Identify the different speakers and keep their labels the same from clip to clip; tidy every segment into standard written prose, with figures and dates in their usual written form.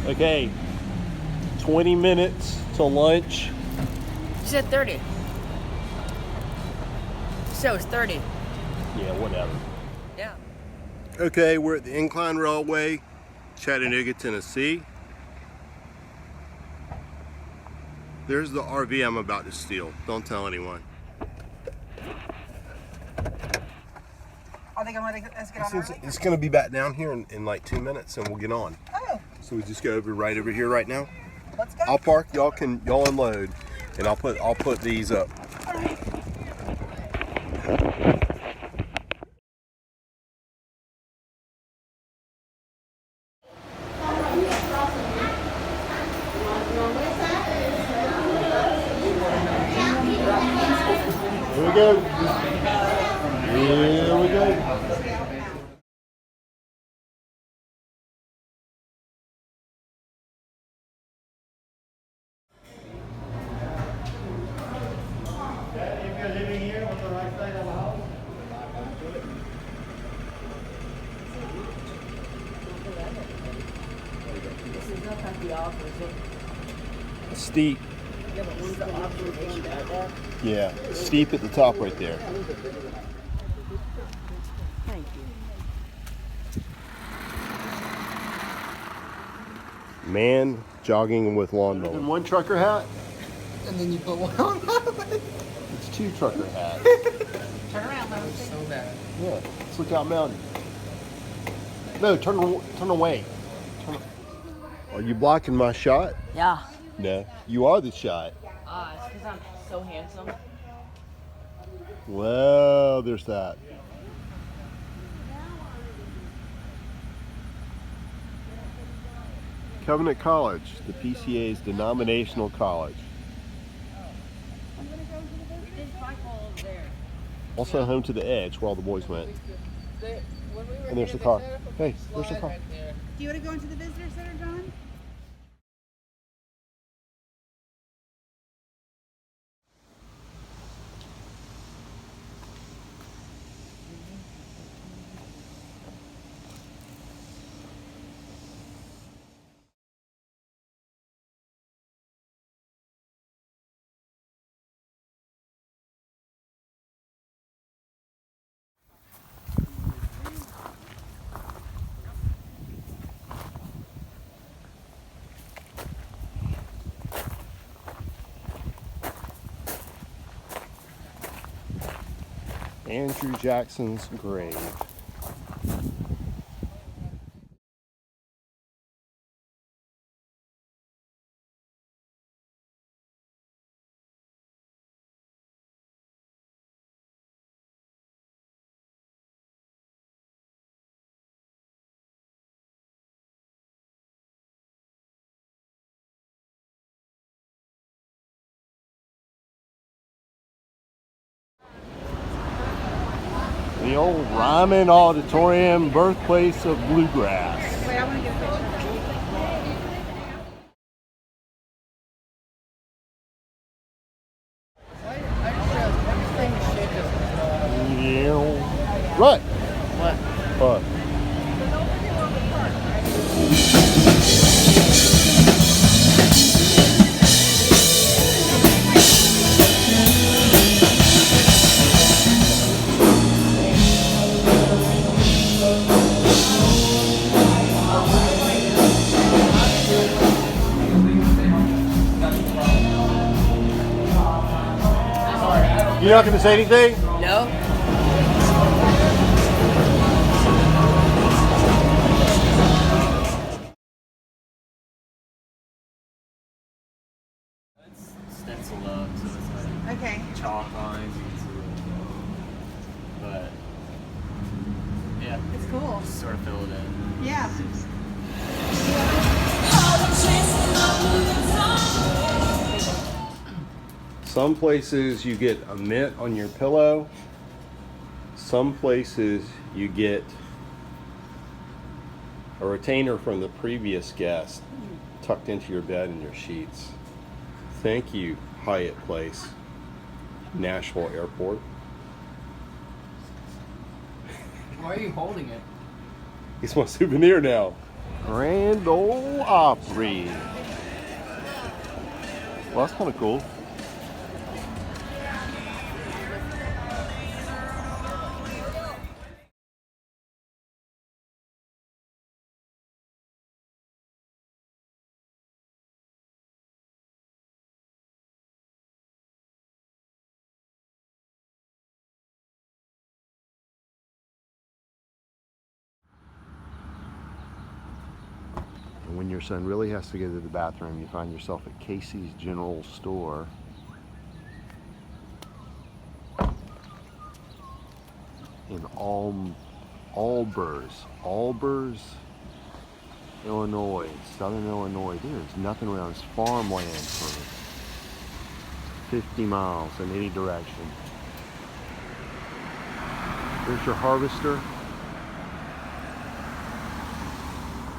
Speaker 1: Okay, 20 minutes till lunch.
Speaker 2: You said 30. So it's 30.
Speaker 1: Yeah, whatever.
Speaker 2: Yeah.
Speaker 1: Okay, we're at the Incline Railway, Chattanooga, Tennessee. There's the RV I'm about to steal. Don't tell anyone.
Speaker 3: Are they going to let us get on early?
Speaker 1: It's going to be back down here in like 2 minutes, and we'll get on.
Speaker 3: Oh.
Speaker 1: So we just go right over here right now.
Speaker 3: Let's go.
Speaker 1: I'll park. Y'all unload, and I'll put these up.
Speaker 3: All right.
Speaker 1: Here we go. Here we go. Steep. Yeah, steep at the top right there.
Speaker 2: Thank you.
Speaker 1: Man jogging with lawnmower. And one trucker hat?
Speaker 3: And then you put one on.
Speaker 1: It's 2 trucker hats.
Speaker 3: Turn around, let us see.
Speaker 4: So bad.
Speaker 1: Yeah, let's look out mountain. No, turn away. Are you blocking my shot?
Speaker 2: Yeah.
Speaker 1: No, you are the shot.
Speaker 2: It's because I'm so handsome.
Speaker 1: Well, there's that. Covenant College, the PCA's denominational college. Also home to the Edge, where all the boys went. And there's the car. Hey, there's the car.
Speaker 3: Do you want to go into the visitor center, John?
Speaker 1: Andrew Jackson's grave. The old Ryman Auditorium, birthplace of bluegrass.
Speaker 3: Wait, I want to get a picture.
Speaker 1: Yeah. Right. What? You're not going to say anything?
Speaker 2: No.
Speaker 4: It's stenciled up, so it's like
Speaker 3: Okay.
Speaker 4: chalk lines. You can see it. But yeah,
Speaker 3: It's cool.
Speaker 4: just sort of fill it in.
Speaker 3: Yeah.
Speaker 1: Some places you get a mint on your pillow. Some places you get a retainer from the previous guest tucked into your bed and your sheets. Thank you, Hyatt Place, Nashville Airport.
Speaker 4: Why are you holding it?
Speaker 1: It's my souvenir now. Grand Ole Opry. Well, that's kind of cool. And when your son really has to go to the bathroom, you find yourself at Casey's General Store. In Albers, Illinois, Southern Illinois. There's nothing around. It's farmland for 50 miles in any direction. There's your harvester.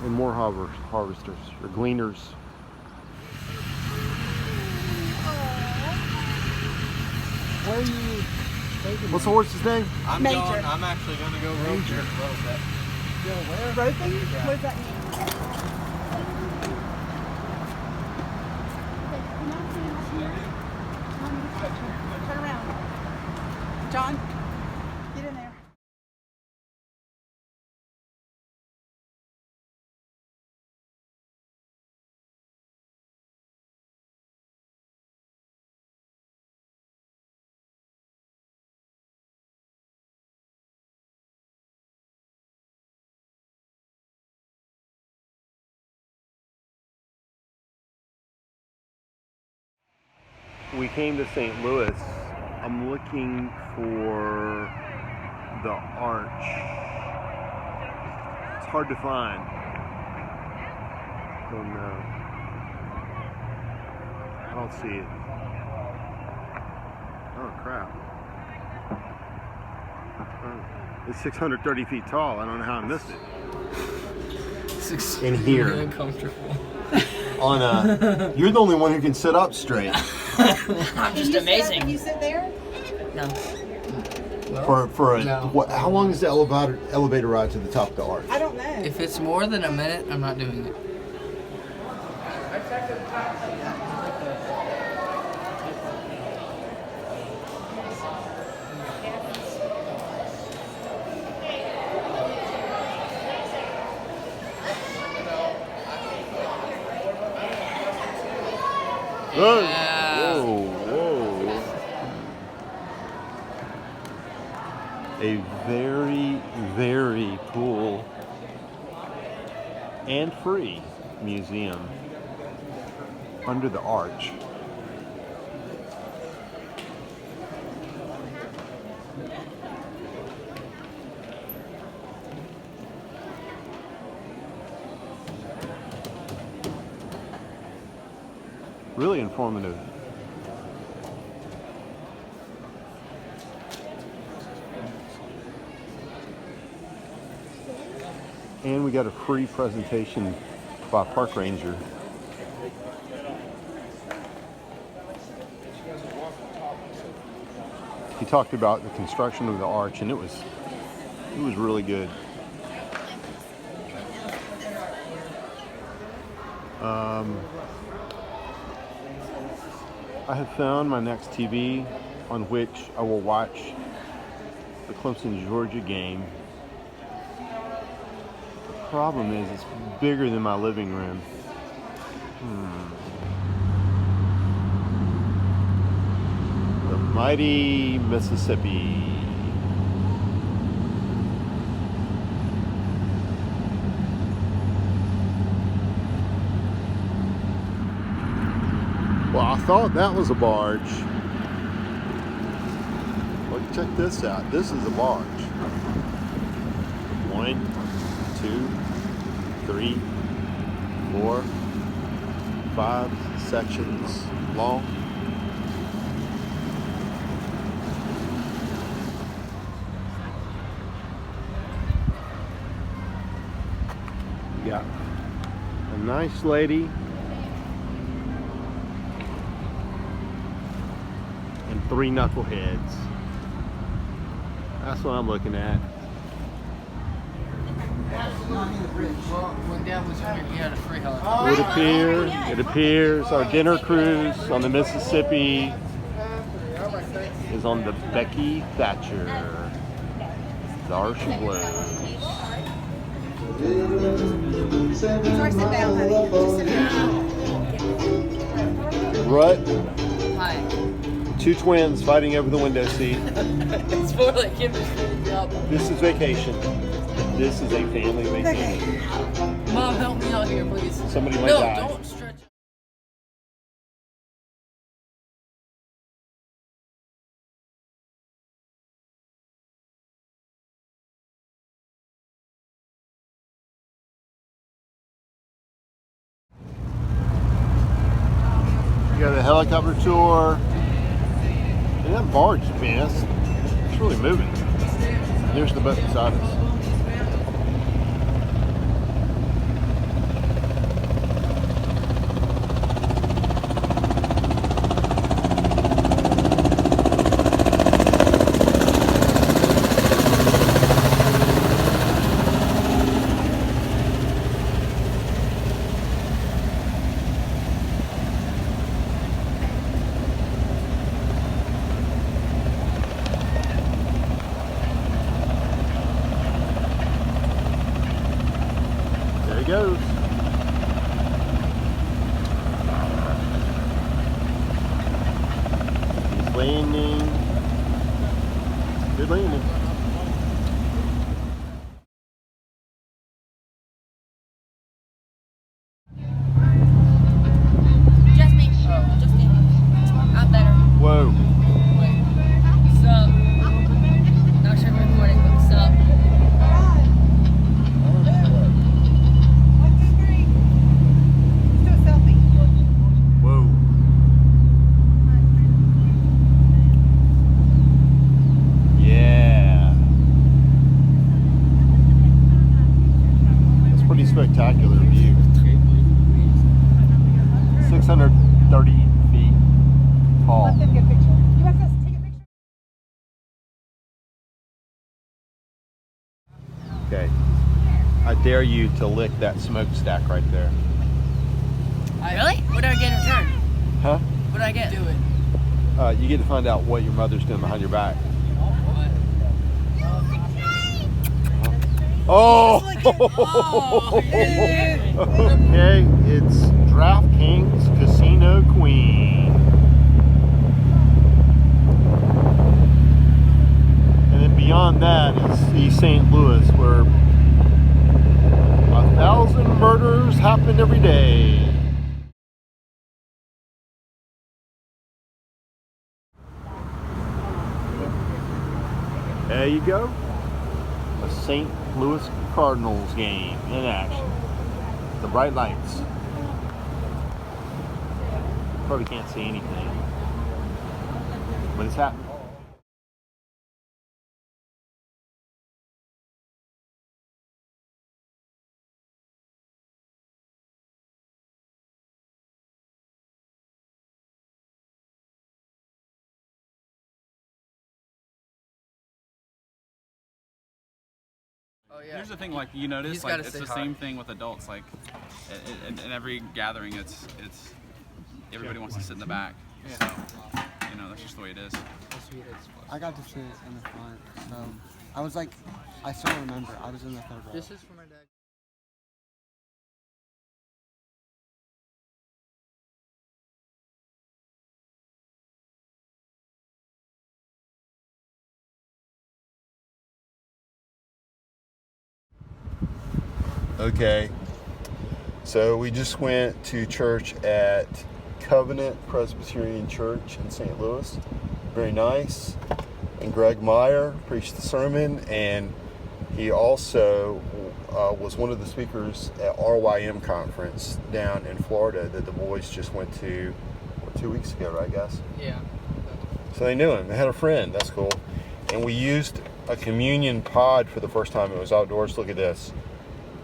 Speaker 1: And more harvesters, or gleaners. Where are you? What's the horse's name?
Speaker 4: I'm
Speaker 3: Major.
Speaker 4: going. I'm actually going to go rope here a little bit.
Speaker 3: Roping? What does that mean? Turn around. John, get in there.
Speaker 1: We came to St. Louis. I'm looking for the arch. It's hard to find. Don't know. I don't see it. Oh crap. It's 630 feet tall. I don't know how I missed it.
Speaker 4: It's
Speaker 1: In here.
Speaker 4: uncomfortable.
Speaker 1: On a, you're the only one who can sit up straight.
Speaker 2: I'm just amazing.
Speaker 3: Can you sit there?
Speaker 2: No.
Speaker 1: For a,
Speaker 4: No.
Speaker 1: what? How long is the elevator ride to the top of the arch?
Speaker 3: I don't know.
Speaker 4: If it's more than a minute, I'm not doing it.
Speaker 1: Whoa,
Speaker 4: Yeah.
Speaker 1: whoa. A very, very cool and free museum under the arch. Really informative. And we got a free presentation by a park ranger. He talked about the construction of the arch, and it was really good. I have found my next TV on which I will watch the Clemson Georgia game. The problem is it's bigger than my living room. The mighty Mississippi. Well, I thought that was a barge. Well, check this out. This is a barge. 1, 2, 3, 4, 5 sections long. You got a nice lady and 3 knuckleheads. That's what I'm looking at.
Speaker 4: Well, when Dad was here, he had a free helicopter.
Speaker 1: It appears our dinner cruise on the Mississippi is on the Becky Thatcher. There she blows.
Speaker 3: Sorry, sit down, honey. Just sit down.
Speaker 1: Rut,
Speaker 2: Hi.
Speaker 1: 2 twins fighting over the window seat.
Speaker 2: It's more like him just filling up.
Speaker 1: This is vacation. This is a family vacation.
Speaker 2: Mom, help me out here, please.
Speaker 1: Somebody might
Speaker 2: No,
Speaker 1: die.
Speaker 2: don't stretch.
Speaker 1: You got a helicopter tour. And that barge, man, it's really moving. There's the boat beside us. Goes. He's landing. Good landing.
Speaker 2: Just me. Just me. I'm better.
Speaker 1: Whoa.
Speaker 2: Wait. Sup? Not sure if I'm recording, but sup?
Speaker 1: Whoa. Yeah. That's pretty spectacular view. 630 feet tall.
Speaker 3: Let them get a picture. You have to take a picture.
Speaker 1: Okay. I dare you to lick that smokestack right there.
Speaker 2: Really? What do I get in return?
Speaker 1: Huh?
Speaker 2: What do I get? Do it.
Speaker 1: You get to find out what your mother's doing behind your back. Oh! Okay, it's DraftKings Casino Queen. And then beyond that is East St. Louis, where 1,000 murders happen every day. There you go. A St. Louis Cardinals game in action. The bright lights. Probably can't see anything, but it's happening.
Speaker 2: Oh yeah.
Speaker 5: Here's the thing, like you notice,
Speaker 2: He's
Speaker 5: like
Speaker 2: gotta
Speaker 5: it's
Speaker 2: say
Speaker 5: the
Speaker 2: hi.
Speaker 5: same thing with adults. Like in every gathering, it's everybody wants to sit in the back. So you know that's just the way it is.
Speaker 6: I got to sit in the front, so I was like, I still remember, I was in the third row.
Speaker 2: This is for my dad.
Speaker 1: Okay, so we just went to church at Covenant Presbyterian Church in St. Louis. Very nice. And Greg Meyer preached the sermon, and he also was one of the speakers at RYM conference down in Florida that the boys just went to 2 weeks ago, right, guys?
Speaker 2: Yeah.
Speaker 1: So they knew him. They had a friend. That's cool. And we used a communion pod for the first time. It was outdoors. Look at this.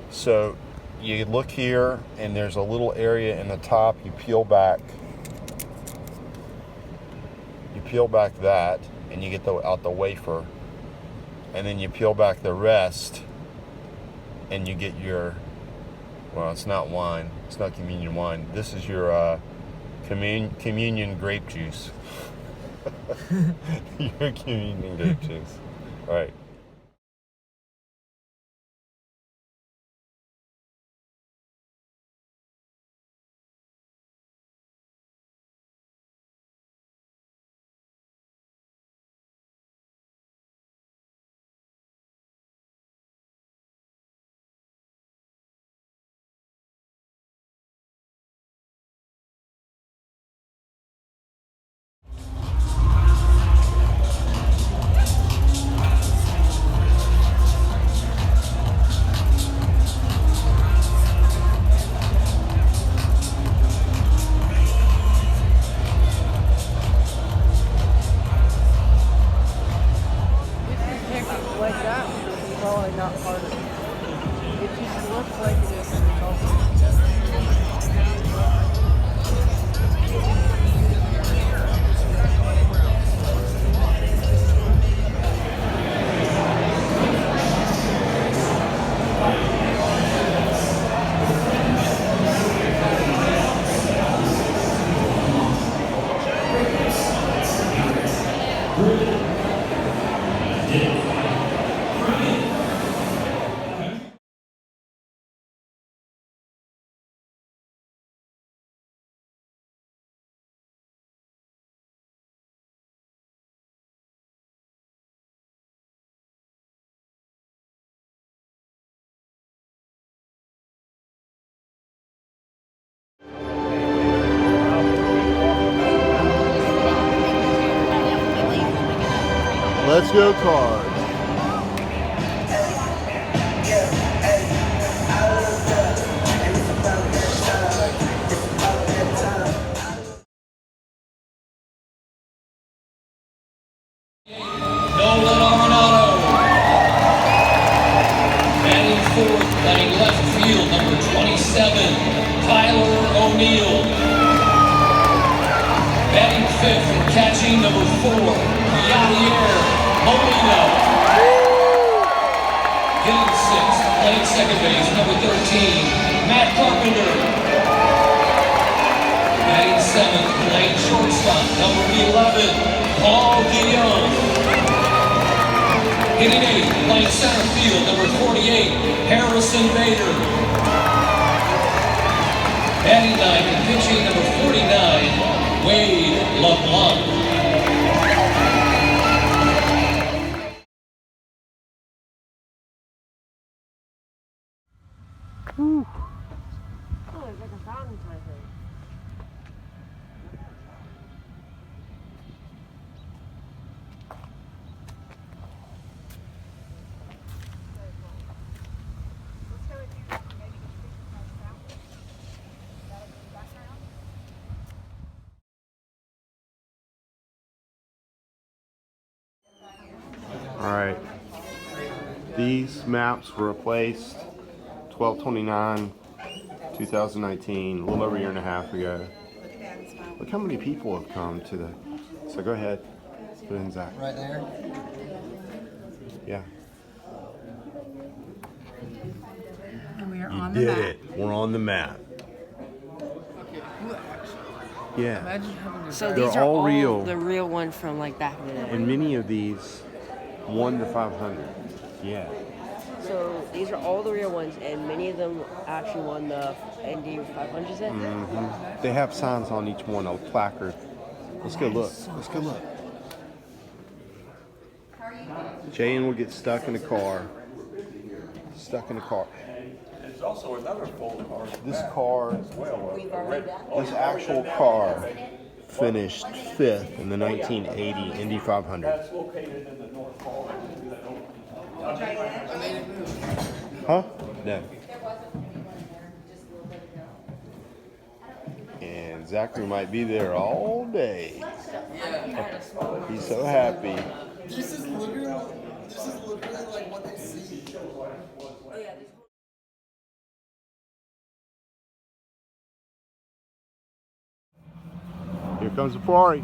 Speaker 1: So you look here, and there's a little area in the top. You peel back that, and you get out the wafer, and then you peel back the rest, and you get your, well, it's not wine. It's not communion wine. This is your communion grape juice. Your communion grape juice. All right.
Speaker 2: Like that, it's probably not part of it. It just looks like it is. And it's also Let's go Cards.
Speaker 7: Nolan Arenado. Batting fourth, batting left field, number 27, Tyler O'Neill. Batting fifth and catching, number 4, Yadier Molina. Hitting sixth, playing second base, number 13, Matt Carpenter. Batting seventh, playing shortstop, number 11, Paul Guillaume. Hitting eighth, playing center field, number 48, Harrison Bader. Batting ninth and pitching, number 49, Wade LeBlanc.
Speaker 2: oh, it's like a fountain type thing.
Speaker 1: All right. These maps were replaced 12/29/2019, a little over a year and a half ago. Look how many people have come to the. So go ahead. Put it in Zach.
Speaker 6: Right there.
Speaker 1: Yeah.
Speaker 3: And we are
Speaker 1: You
Speaker 3: on the
Speaker 1: did
Speaker 3: map.
Speaker 1: it. We're on the map. Yeah.
Speaker 2: So
Speaker 1: They're
Speaker 2: these are
Speaker 1: all
Speaker 2: all
Speaker 1: real.
Speaker 2: the real ones from like back in the day.
Speaker 1: And many of these 1 to 500. Yeah.
Speaker 2: So these are all the real ones, and many of them actually won the Indy 500 set.
Speaker 1: They have signs on each one, a placard. Let's go look. Let's go look. Jayan will get stuck in the car. Stuck in the car.
Speaker 8: There's also another full car.
Speaker 1: This car,
Speaker 8: as well.
Speaker 1: this actual car finished 5th in the 1980 Indy 500.
Speaker 8: That's located in the North Pole.
Speaker 1: Huh? No. And Zachary might be there all day. He's so happy.
Speaker 6: This is literally like what they see.
Speaker 1: Here comes the Ferrari.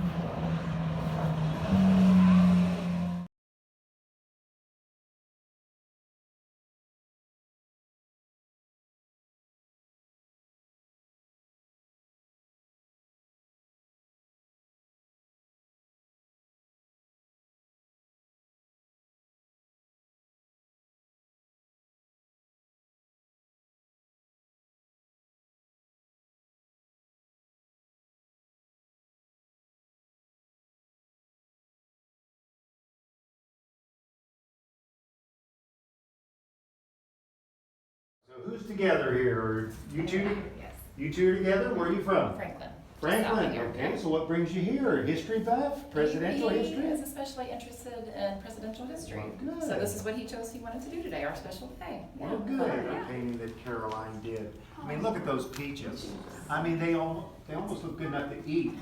Speaker 9: Who's together here? You two?
Speaker 10: Yes.
Speaker 9: You two are together? Where are you from?
Speaker 10: Franklin.
Speaker 9: Franklin.
Speaker 10: Just out here.
Speaker 9: Okay, so what brings you here? History buff? Presidential
Speaker 10: He
Speaker 9: history?
Speaker 10: is especially interested in presidential history.
Speaker 9: Well, good.
Speaker 10: So this is what he chose he wanted to do today, our special day.
Speaker 9: Well, good. The painting that Caroline did. I mean, look at those peaches. I mean, they almost look good enough to eat.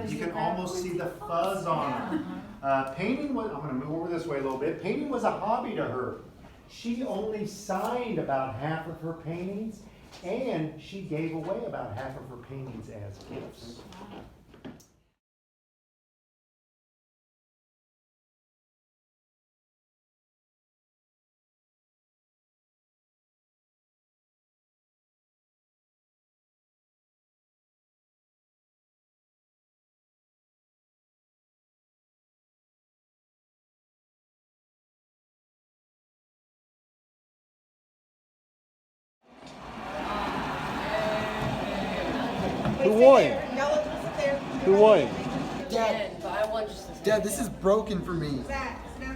Speaker 9: You can almost see the fuzz on them. Painting was, I'm going to move over this way a little bit. Painting was a hobby to her. She only signed about half of her paintings, and she gave away about half of her paintings as gifts.
Speaker 1: Who won? Who won?
Speaker 6: Dad, this is broken for me.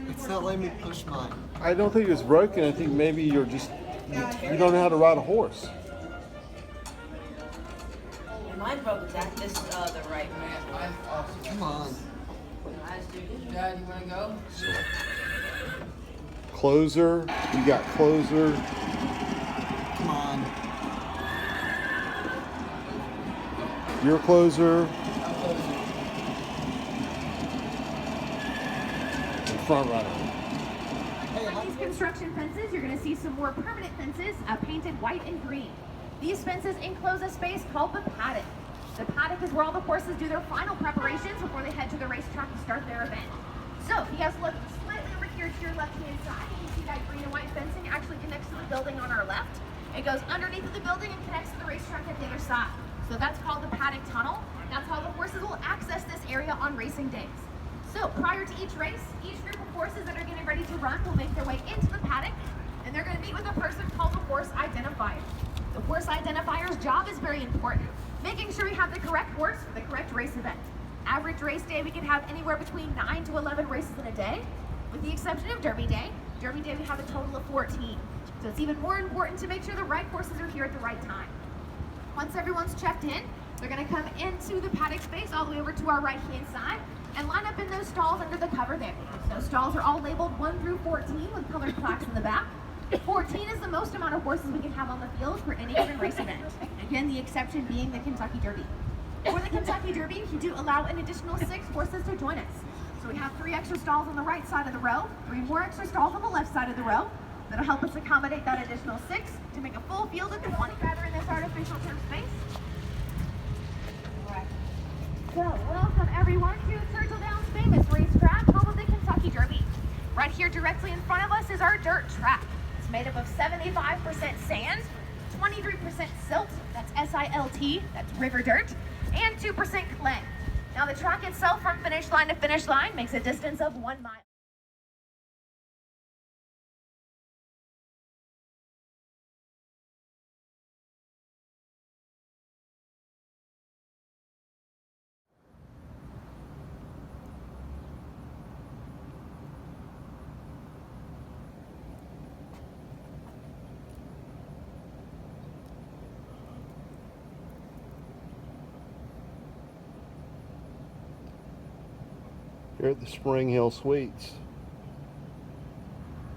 Speaker 6: It's not letting me push mine.
Speaker 1: I don't think it's broken. I think maybe you're just, you don't know how to ride a horse.
Speaker 2: Mine broke, Zach. This is the right way.
Speaker 6: Come on.
Speaker 2: Dad, you want to go?
Speaker 1: Closer, you got closer.
Speaker 6: Come on.
Speaker 1: You're closer. And front runner.
Speaker 11: These construction fences, you're going to see some more permanent fences painted white and green. These fences enclose a space called the paddock. The paddock is where all the horses do their final preparations before they head to the racetrack to start their event. So if you guys look slightly over here to your left-hand side, you can see that green and white fencing actually connects to the building on our left. It goes underneath of the building and connects to the racetrack at the other side. So that's called the paddock tunnel. That's how the horses will access this area on racing days. So prior to each race, each group of horses that are getting ready to run will make their way into the paddock, and they're going to meet with a person called the horse identifier. The horse identifier's job is very important, making sure we have the correct horse for the correct race event. Average race day, we can have anywhere between 9 to 11 races in a day, with the exception of Derby Day. Derby Day, we have a total of 14. So it's even more important to make sure the right horses are here at the right time. Once everyone's checked in, they're going to come into the paddock space all the way over to our right-hand side and line up in those stalls under the cover there. Those stalls are all labeled 1 through 14 with colored plaques in the back. 14 is the most amount of horses we can have on the field for any given race event. Again, the exception being the Kentucky Derby. For the Kentucky Derby, we do allow an additional 6 horses to join us. So we have 3 extra stalls on the right side of the row, 3 more extra stalls on the left side of the row. That'll help us accommodate that additional 6 to make a full field of 20 rather in this artificial turf space. So, welcome everyone to Churchill Downs' famous racetrack, home of the Kentucky Derby. Right here directly in front of us is our dirt track. It's made up of 75% sand, 23% silt, that's S-I-L-T, that's river dirt, and 2% clay. Now the track itself from finish line to finish line makes a distance of 1 mile.
Speaker 1: Here at the Spring Hill Suites.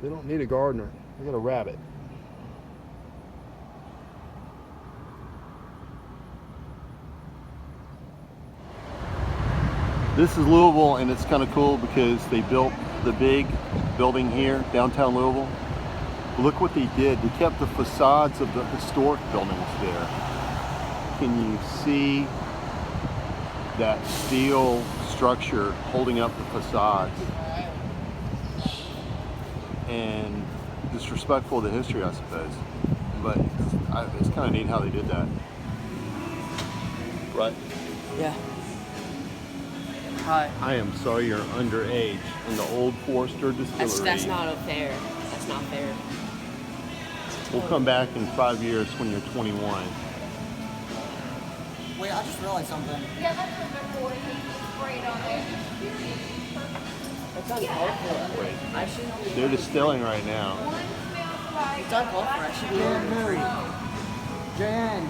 Speaker 1: They don't need a gardener. They got a rabbit. This is Louisville, and it's kind of cool because they built the big building here, downtown Louisville. Look what they did. They kept the facades of the historic buildings there. Can you see that steel structure holding up the facades? And disrespectful to history, I suppose. But it's kind of neat how they did that. Right?
Speaker 2: Yeah. Hi.
Speaker 1: I am sorry you're underage in the old Forester Distillery.
Speaker 2: That's not fair. That's not fair.
Speaker 1: We'll come back in 5 years when you're 21.
Speaker 6: Wait, I just realized something.
Speaker 11: Yeah, that's the before he sprayed on there.
Speaker 2: That's uncalled for.
Speaker 1: Wait, they're distilling right now.
Speaker 2: It's uncalled for. I should be
Speaker 6: Jan,
Speaker 2: over
Speaker 6: move.
Speaker 2: free.
Speaker 6: Jan,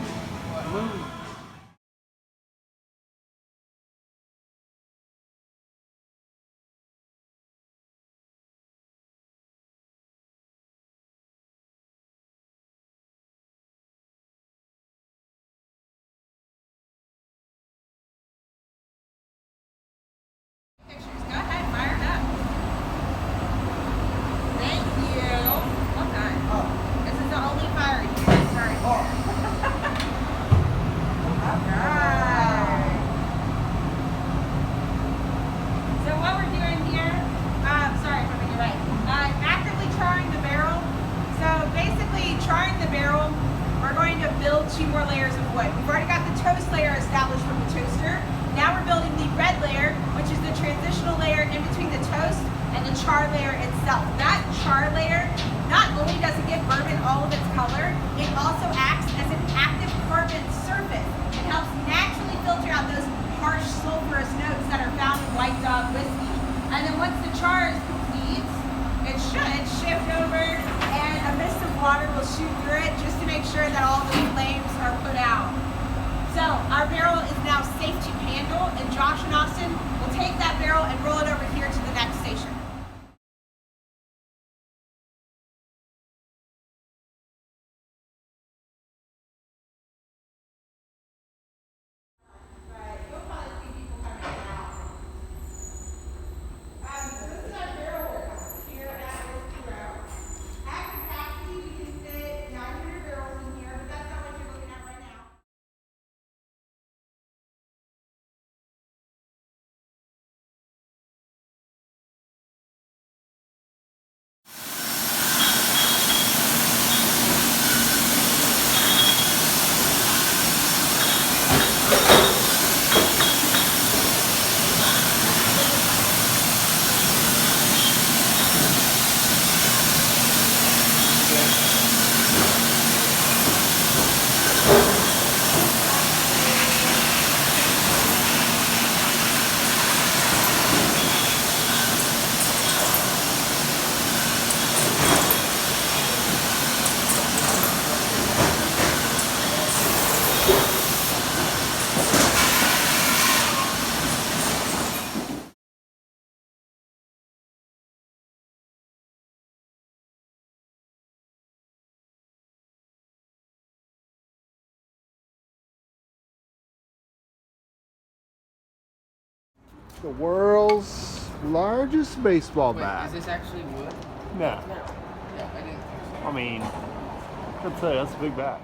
Speaker 6: move.
Speaker 3: Pictures. Go ahead, fire it up. Thank you. Well done. This is the only fire you can start here. Alright. So what we're doing here, sorry if I'm in your way, actively charring the barrel. So basically charring the barrel, we're going to build 2 more layers of wood. We've already got the toast layer established from the toaster. Now we're building the red layer, which is the transitional layer in between the toast and the char layer itself. That char layer not only does it give bourbon all of its color, it also acts as an active carbon surface. It helps naturally filter out those harsh sulfurous notes that are found in White Dog whiskey. And then once the char is complete, it should shift over and a mist of water will shoot through it just to make sure that all the flames are put out. So our barrel is now safe to handle, and Josh and Austin will take that barrel and roll it over here to the next station.
Speaker 1: The world's largest baseball bat.
Speaker 2: Is this actually wood?
Speaker 1: No.
Speaker 2: No, I didn't think so.
Speaker 1: I mean, I'd say that's a big bat.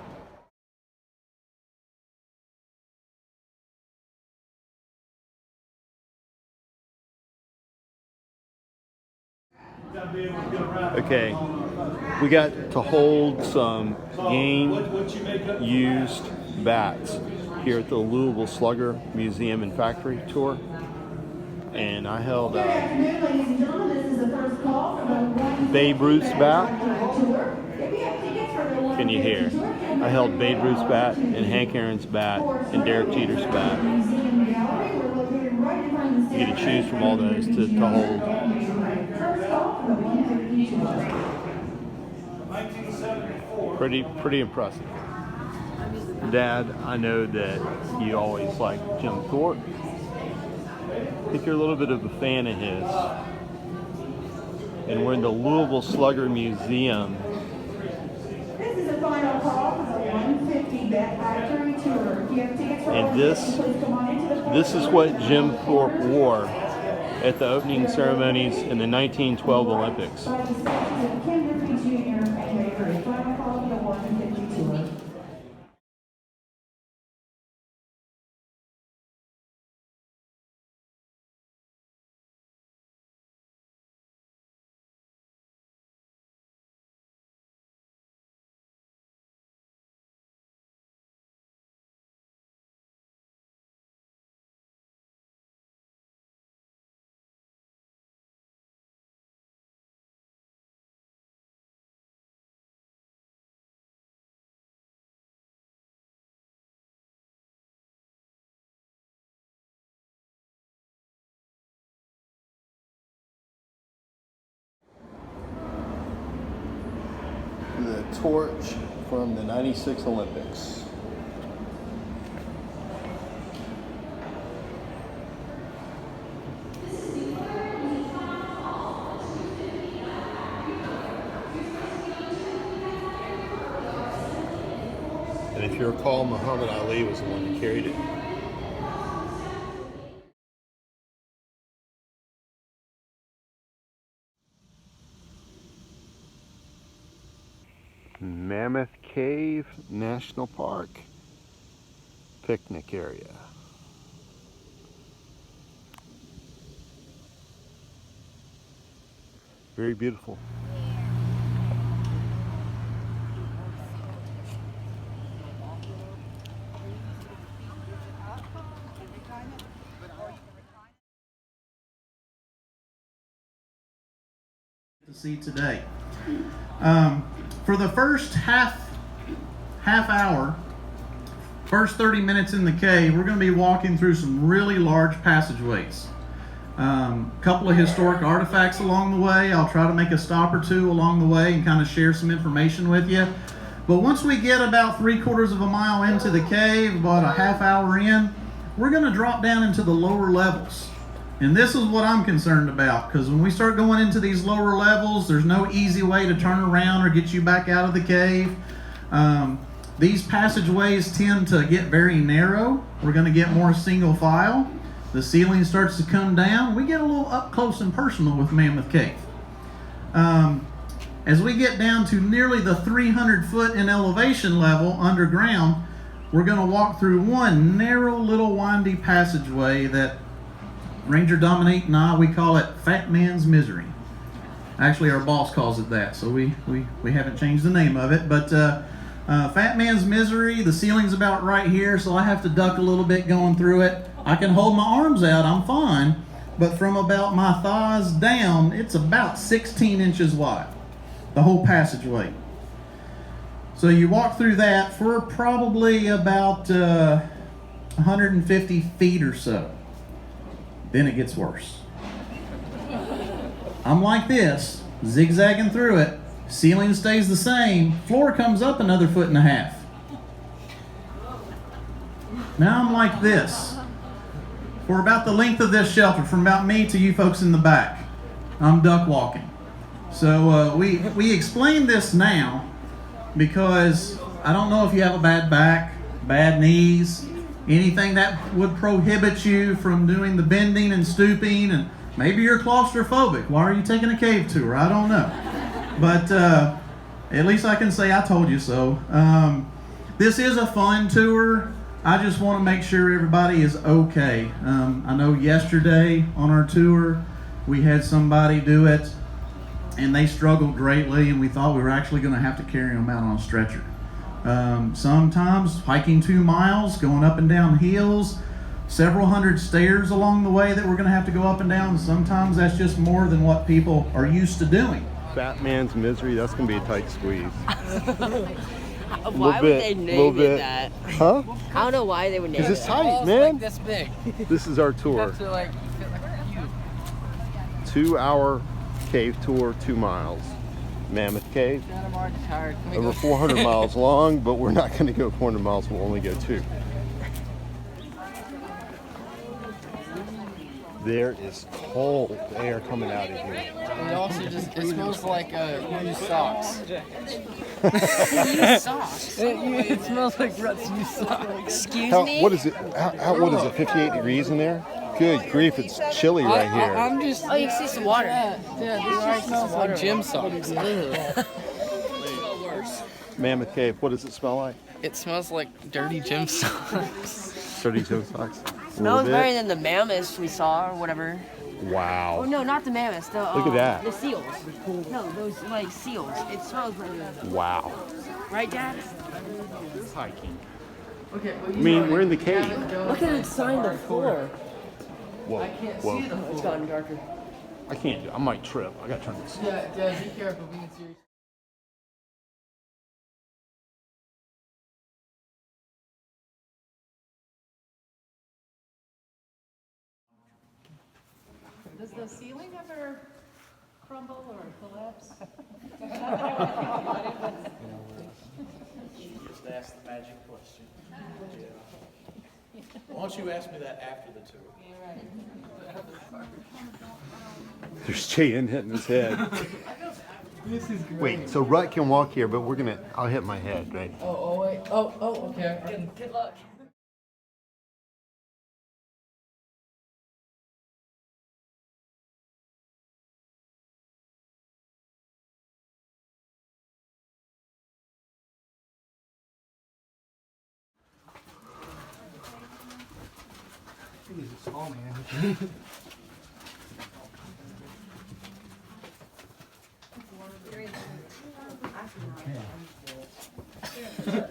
Speaker 1: Okay, we got to hold some game used bats here at the Louisville Slugger Museum and Factory tour. And I held Babe Ruth's bat. Can you hear? I held Babe Ruth's bat and Hank Aaron's bat and Derek Jeter's bat. You get to choose from all those to hold. Pretty impressive. Dad, I know that you always like Jim Thorpe. I think you're a little bit of a fan of his. And we're in the Louisville Slugger Museum.
Speaker 12: This is a final call for the 150 Bet Factory Tour. If you have tickets for
Speaker 1: And this is what Jim Thorpe wore at the opening ceremonies in the 1912 Olympics.
Speaker 12: Final call for the 150 Tour.
Speaker 1: torch from the '96 Olympics. And if you recall, Muhammad Ali was the one who carried it. Mammoth Cave National Park picnic area. Very beautiful.
Speaker 13: To see today. For the first half hour, first 30 minutes in the cave, we're going to be walking through some really large passageways. Couple of historic artifacts along the way. I'll try to make a stop or two along the way and kind of share some information with you. But once we get about 3/4 of a mile into the cave, about a half hour in, we're going to drop down into the lower levels. And this is what I'm concerned about, because when we start going into these lower levels, there's no easy way to turn around or get you back out of the cave. These passageways tend to get very narrow. We're going to get more single file. The ceiling starts to come down. We get a little up close and personal with Mammoth Cave. As we get down to nearly the 300 foot in elevation level underground, we're going to walk through one narrow little windy passageway that Ranger Dominique and I, we call it Fat Man's Misery. Actually, our boss calls it that, so we haven't changed the name of it. But Fat Man's Misery, the ceiling's about right here, so I have to duck a little bit going through it. I can hold my arms out, I'm fine. But from about my thighs down, it's about 16 inches wide, the whole passageway. So you walk through that for probably about 150 feet or so. Then it gets worse. I'm like this, zigzagging through it. Ceiling stays the same. Floor comes up another 1.5 feet. Now I'm like this. For about the length of this shelter, from about me to you folks in the back. I'm duck walking. So we explain this now because I don't know if you have a bad back, bad knees, anything that would prohibit you from doing the bending and stooping, and maybe you're claustrophobic. Why are you taking a cave tour? I don't know. But at least I can say I told you so. This is a fun tour. I just want to make sure everybody is okay. I know yesterday on our tour, we had somebody do it, and they struggled greatly, and we thought we were actually going to have to carry them out on a stretcher. Sometimes hiking 2 miles, going up and down hills, several hundred stairs along the way that we're going to have to go up and down. Sometimes that's just more than what people are used to doing.
Speaker 1: Fat Man's Misery, that's going to be a tight squeeze.
Speaker 2: Why would they name it that?
Speaker 1: Huh?
Speaker 2: I don't know why they would name it that.
Speaker 1: Because it's tight, man.
Speaker 2: Like this big.
Speaker 1: This is our tour. 2-hour cave tour, 2 miles. Mammoth Cave. Over 400 miles long, but we're not going to go 400 miles. We'll only go 2. There is cold air coming out of here.
Speaker 2: It also just, it smells like used socks.
Speaker 10: Used socks?
Speaker 2: It smells like Rutt's used socks.
Speaker 10: Excuse
Speaker 1: me? What is it? What is it, 58 degrees in there? Good grief, it's chilly right here.
Speaker 2: I'm just...
Speaker 10: Oh, you can see some water.
Speaker 2: Yeah, this just smells like gym socks.
Speaker 1: Mammoth Cave, what does it smell like?
Speaker 2: It smells like dirty gym socks.
Speaker 1: Dirty gym socks?
Speaker 2: Smells better than the mammoths we saw or whatever.
Speaker 1: Wow.
Speaker 10: Oh, no, not the mammoths. The,
Speaker 1: look at that.
Speaker 10: The seals. No, those, like, seals. It smells better.
Speaker 1: Wow.
Speaker 10: Right, Dad?
Speaker 1: Hiking.
Speaker 2: Okay, well,
Speaker 1: I mean, we're in the cave.
Speaker 2: Look at the sign on the floor.
Speaker 1: Whoa,
Speaker 2: I can't
Speaker 1: whoa.
Speaker 2: see the floor. It's gotten darker.
Speaker 1: I can't do it. I might trip. I gotta turn this.
Speaker 2: Yeah, Dad, be careful. Being serious. Does the ceiling ever crumble or collapse?
Speaker 4: Just ask the magic question. Why don't you ask me that after the tour?
Speaker 1: There's Jan hitting his head.
Speaker 9: This is great.
Speaker 1: Wait, so Rut can walk here, but I'll hit my head, right?
Speaker 2: Oh, wait. Oh, okay. Good luck.
Speaker 9: He's a small man.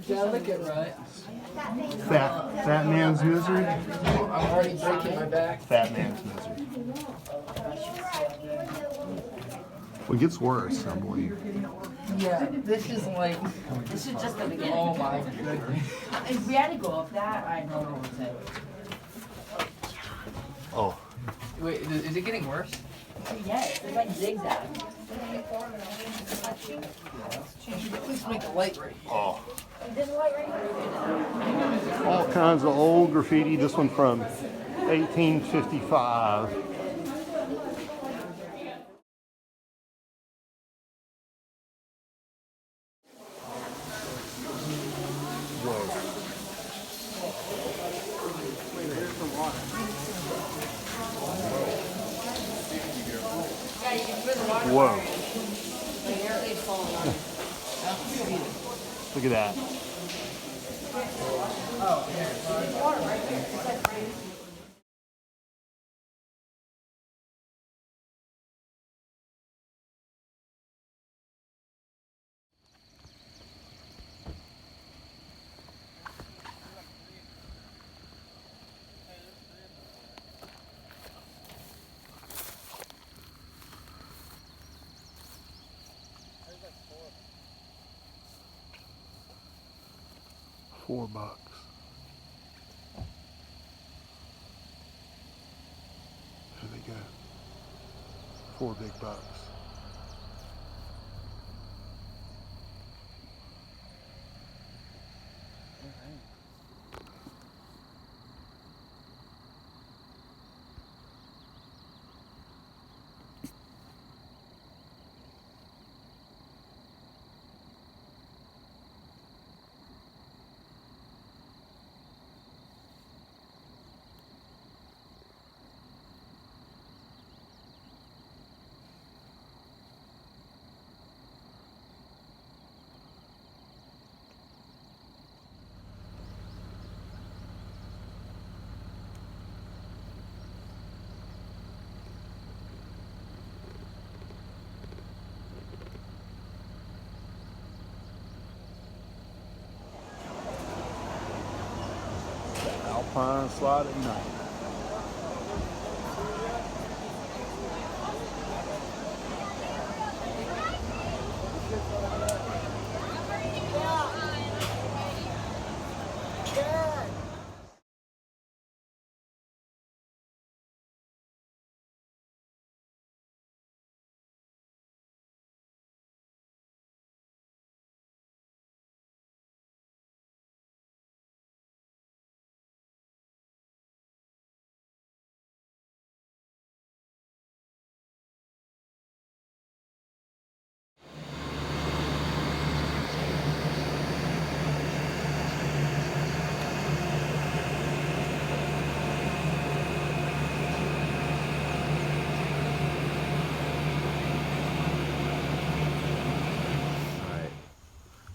Speaker 2: Yeah, look at right.
Speaker 1: Fat man's misery?
Speaker 2: I'm already breaking my back.
Speaker 1: Fat man's misery. Well, it gets worse, I believe.
Speaker 2: Yeah, this is just the beginning. Oh my goodness. If we had to go up that, I don't know what to say.
Speaker 1: Oh.
Speaker 2: Wait, is it getting worse? Yes, it's like zigzag. Please make a light right here.
Speaker 1: Oh.
Speaker 2: This light right here?
Speaker 1: All kinds of old graffiti. This one from 1855. Whoa. Look at that.
Speaker 2: Water right there. It's like rain.
Speaker 1: $4. There they go. 4 big bucks. Alpine slide at night.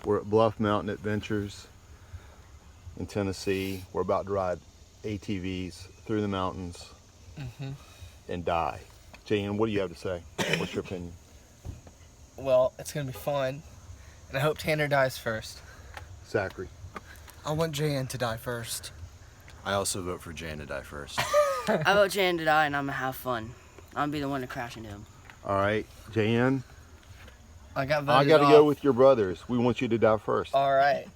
Speaker 1: We're at Bluff Mountain Adventures in Tennessee. We're about to ride ATVs through the mountains and die. Jan, what do you have to say? What's your opinion?
Speaker 2: Well, it's going to be fun, and I hope Tanner dies first.
Speaker 1: Zachary.
Speaker 6: I want Jan to die first.
Speaker 4: I also vote for Jan to die first.
Speaker 10: I vote Jan to die, and I'm gonna have fun. I'm gonna be the one to crash into him.
Speaker 1: All right, Jan.
Speaker 2: I got
Speaker 1: to go with your brothers. We want you to die first.
Speaker 2: All right.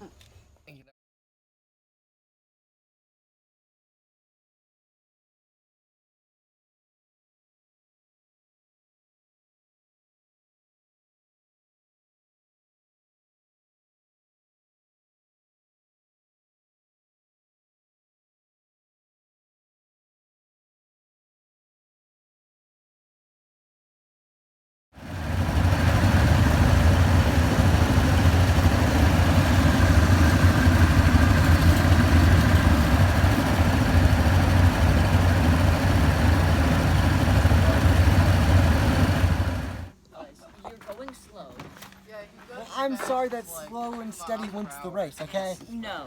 Speaker 6: I'm sorry that slow and steady wins the race, okay?
Speaker 10: No.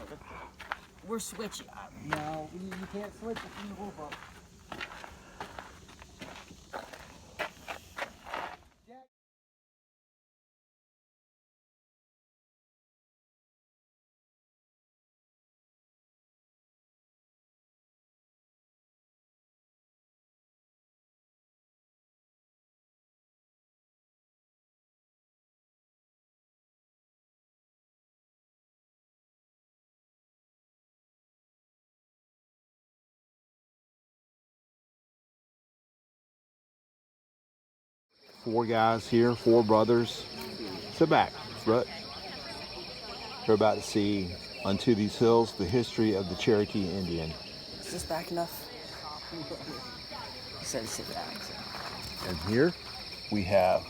Speaker 10: We're switching.
Speaker 6: No, you can't switch it in the rule book.
Speaker 1: Four guys here, four brothers. Sit back, Brett. We're about to see Unto These Hills, the history of the Cherokee Indian.
Speaker 10: Is this back enough? You said sit back. So.
Speaker 1: And here we have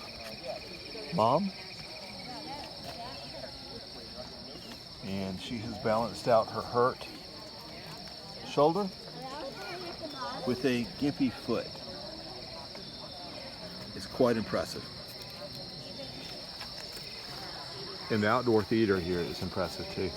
Speaker 1: Mom. And she has balanced out her hurt shoulder with a gimpy foot. It's quite impressive. And the outdoor theater here is impressive too.